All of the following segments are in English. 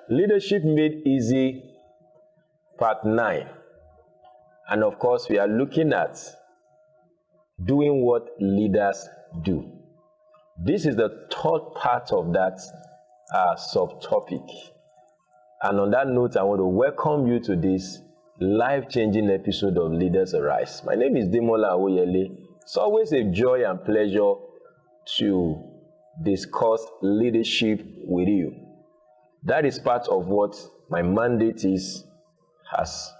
Leadership Made Easy, Part 9. And of course, we are looking at doing what leaders do. This is the third part of that subtopic. And on that note, I want to welcome you to this life-changing episode of Leaders Arise. My name is Demola Awoyele. It's always a joy and pleasure to discuss leadership with you. That is part of what my mandate is as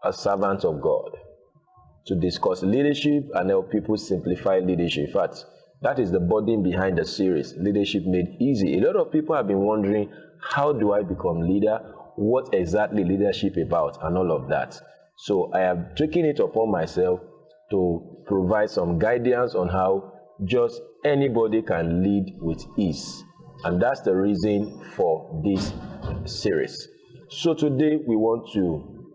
a servant of God, to discuss leadership and help people simplify leadership. In fact, that is the burden behind the series, Leadership Made Easy. A lot of people have been wondering, how do I become leader? What exactly leadership about and all of that. So I have taken it upon myself to provide some guidance on how just anybody can lead with ease. And that's the reason for this series. So today we want to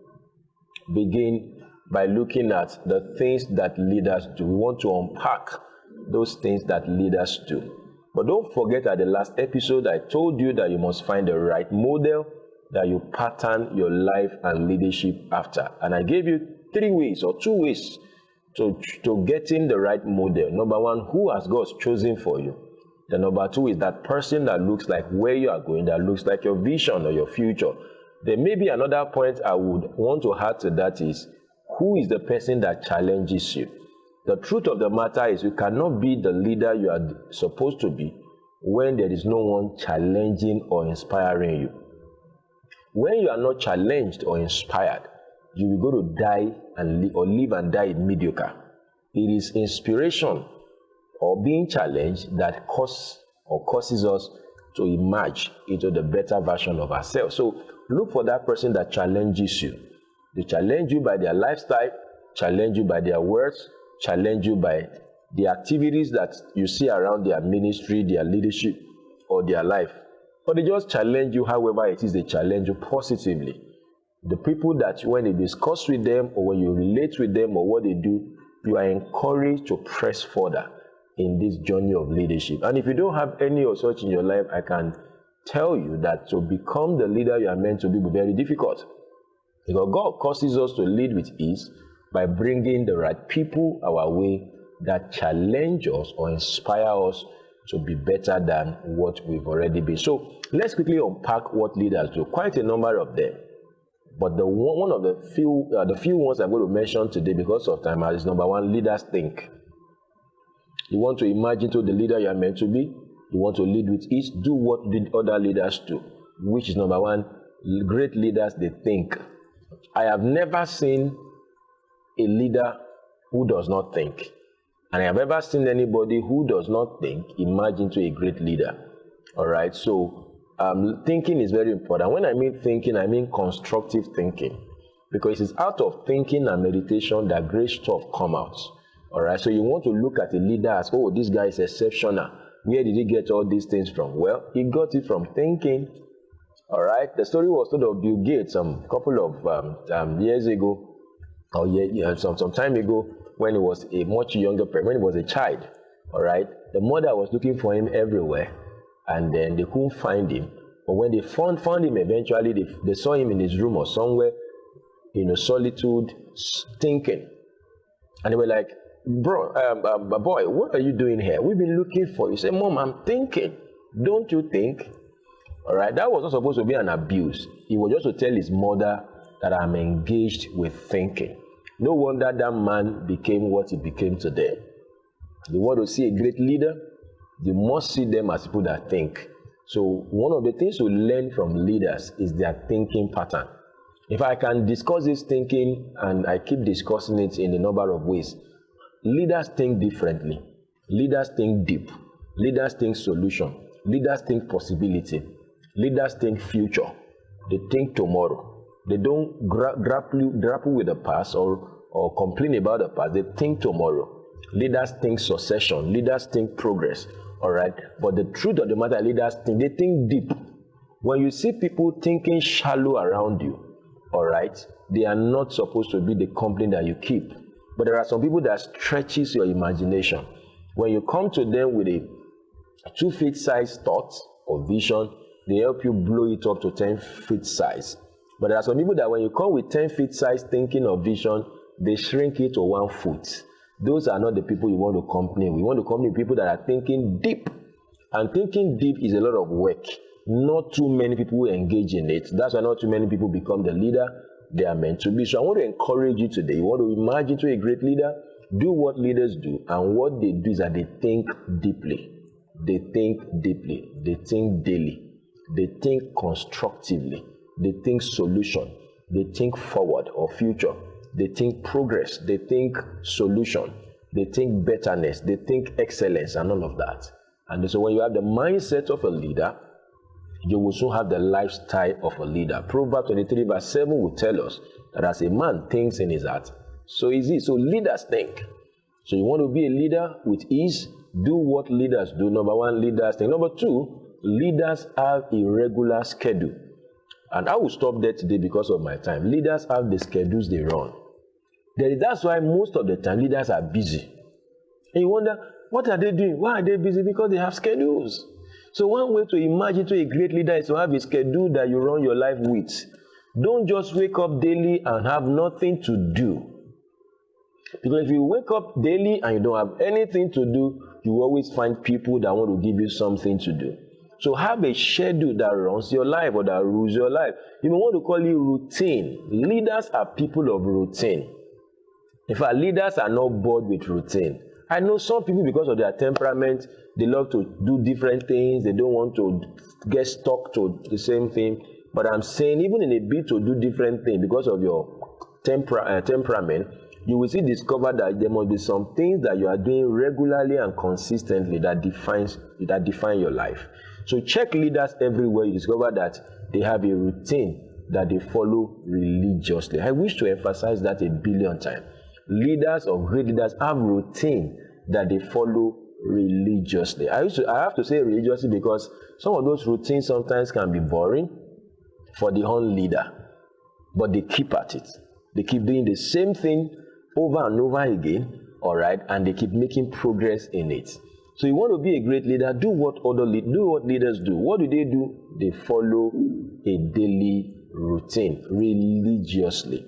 begin by looking at the things that leaders do. We want to unpack those things that leaders do. But don't forget, at the last episode, I told you that you must find the right model that you pattern your life and leadership after. And I gave you 3 ways or 2 ways to getting the right model. Number 1, who has God chosen for you? The number 2 is that person that looks like where you are going, that looks like your vision or your future. There may be another point I would want to add to that is, who is the person that challenges you? The truth of the matter is, you cannot be the leader you are supposed to be when there is no one challenging or inspiring you. When you are not challenged or inspired, you will go to die and live and die mediocre. It is inspiration or being challenged that causes us to emerge into the better version of ourselves. So look for that person that challenges you. They challenge you by their lifestyle, challenge you by their words, challenge you by the activities that you see around their ministry, their leadership, or their life. But they just challenge you however it is they challenge you positively. The people that when you discuss with them or when you relate with them or what they do, you are encouraged to press further in this journey of leadership. And if you don't have any of such in your life, I can tell you that to become the leader you are meant to be will be very difficult. Because God causes us to lead with ease by bringing the right people our way that challenge us or inspire us to be better than what we've already been. So let's quickly unpack what leaders do. Quite a number of them. But one of the few ones I'm going to mention today because of time is number 1, leaders think. You want to imagine to the leader you are meant to be. You want to lead with ease. Do what the other leaders do, which is number 1. Great leaders, they think. I have never seen a leader who does not think. And I have ever seen anybody who does not think emerge into a great leader. All right, so thinking is very important. When I mean thinking, I mean constructive thinking. Because it's out of thinking and meditation that great stuff comes out. All right, so you want to look at a leader as, oh, this guy is exceptional. Where did he get all these things from? Well, he got it from thinking. All right, the story was told of Bill Gates a couple of years ago, or some time ago, when he was a much younger person, when he was a child. All right, the mother was looking for him everywhere, and then they couldn't find him. But when they found him eventually, they saw him in his room or somewhere, in a solitude, thinking. And they were like, bro, boy, what are you doing here? We've been looking for you. He said, Mom, I'm thinking. Don't you think? All right, that was not supposed to be an abuse. He was just to tell his mother that I'm engaged with thinking. No wonder that man became what he became today. You want to see a great leader? You must see them as people that think. So one of the things to learn from leaders is their thinking pattern. If I can discuss this thinking, and I keep discussing it in a number of ways, leaders think differently. Leaders think deep. Leaders think solution. Leaders think possibility. Leaders think future. They think tomorrow. They don't grapple with the past or complain about the past. They think tomorrow. Leaders think succession. Leaders think progress. all right? But the truth of the matter, leaders think, they think deep. When you see people thinking shallow around you, all right, they are not supposed to be the company that you keep. But there are some people that stretches your imagination. When you come to them with a 2 feet size thought or vision, they help you blow it up to 10 feet size. But there are some people that when you come with 10 feet size thinking or vision, they shrink it to 1 foot. Those are not the people you want to accompany. We want to accompany people that are thinking deep. And thinking deep is a lot of work. Not too many people engage in it. That's why not too many people become the leader they are meant to be. So I want to encourage you today. You want to imagine to a great leader? Do what leaders do. And what they do is that they think deeply. They think deeply. They think daily. They think constructively. They think solution. They think forward or future. They think progress. They think solution. They think betterness. They think excellence and all of that. And so when you have the mindset of a leader, you will soon have the lifestyle of a leader. Proverbs 23 verse 7 will tell us that as a man thinks in his heart, so is he. So leaders think. So you want to be a leader with ease, do what leaders do. Number one, leaders think. Number two, leaders have a regular schedule. And I will stop there today because of my time. Leaders have the schedules they run. That's why most of the time leaders are busy. And you wonder, what are they doing? Why are they busy? Because they have schedules. So one way to imagine to a great leader is to have a schedule that you run your life with. Don't just wake up daily and have nothing to do. Because if you wake up daily and you don't have anything to do, you always find people that want to give you something to do. So have a schedule that runs your life or that rules your life. You may want to call it routine. Leaders are people of routine. In fact, leaders are not bored with routine. I know some people, because of their temperament, they love to do different things. They don't want to get stuck to the same thing. But I'm saying, even in a bid to do different things, because of your temperament, you will discover that there must be some things that you are doing regularly and consistently that define your life. So check leaders everywhere. You discover that they have a routine that they follow religiously. I wish to emphasize that 1 billion times. Leaders or great leaders have routine that they follow religiously. I have to say religiously because some of those routines sometimes can be boring for the whole leader, but they keep at it. They keep doing the same thing over and over again, all right, and they keep making progress in it. So you want to be a great leader, do what leaders do. What do? They follow a daily routine religiously.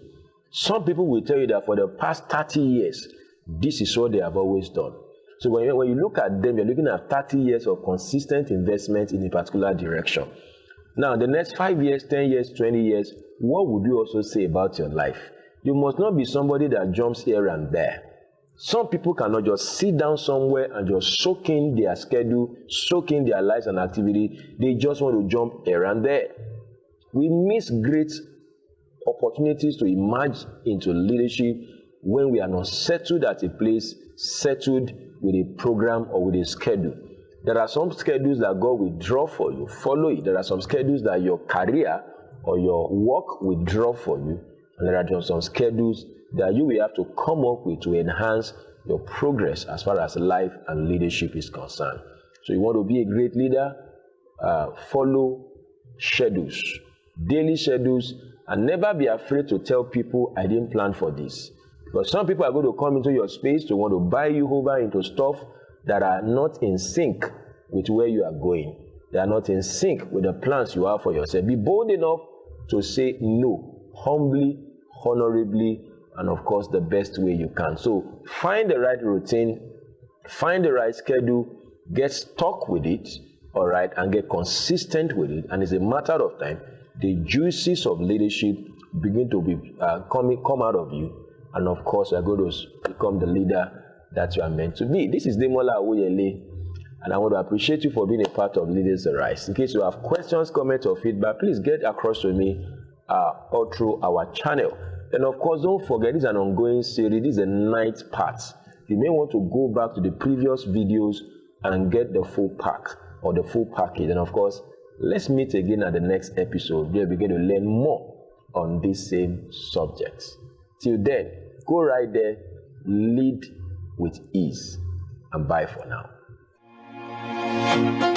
Some people will tell you that for the past 30 years, this is what they have always done. So when you look at them, you're looking at 30 years of consistent investment in a particular direction. Now, the next 5 years, 10 years, 20 years, what would you also say about your life? You must not be somebody that jumps here and there. Some people cannot just sit down somewhere and just soak in their schedule, soak in their lives and activity. They just want to jump here and there. We miss great opportunities to emerge into leadership when we are not settled at a place, settled with a program or with a schedule. There are some schedules that God will draw for you, follow it. There are some schedules that your career or your work will draw for you. And there are just some schedules that you will have to come up with to enhance your progress as far as life and leadership is concerned. So you want to be a great leader, follow schedules, daily schedules, and never be afraid to tell people, I didn't plan for this. Because some people are going to come into your space to want to buy you over into stuff that are not in sync with where you are going. They are not in sync with the plans you have for yourself. Be bold enough to say no, humbly, honorably, and of course the best way you can. So find the right routine, find the right schedule, get stuck with it, all right, and get consistent with it. And it's a matter of time, the juices of leadership begin to be come out of you. And of course, you are going to become the leader that you are meant to be. This is Demola Awoyele, and I want to appreciate you for being a part of Leaders Arise. In case you have questions, comments, or feedback, please get across to me or through our channel. And of course, don't forget, this is an ongoing series. This is a 9th part. You may want to go back to the previous videos and get the full pack or the full package. And of course, let's meet again at the next episode where we get to learn more on this same subject. Till then, go right there, lead with ease, and bye for now. you.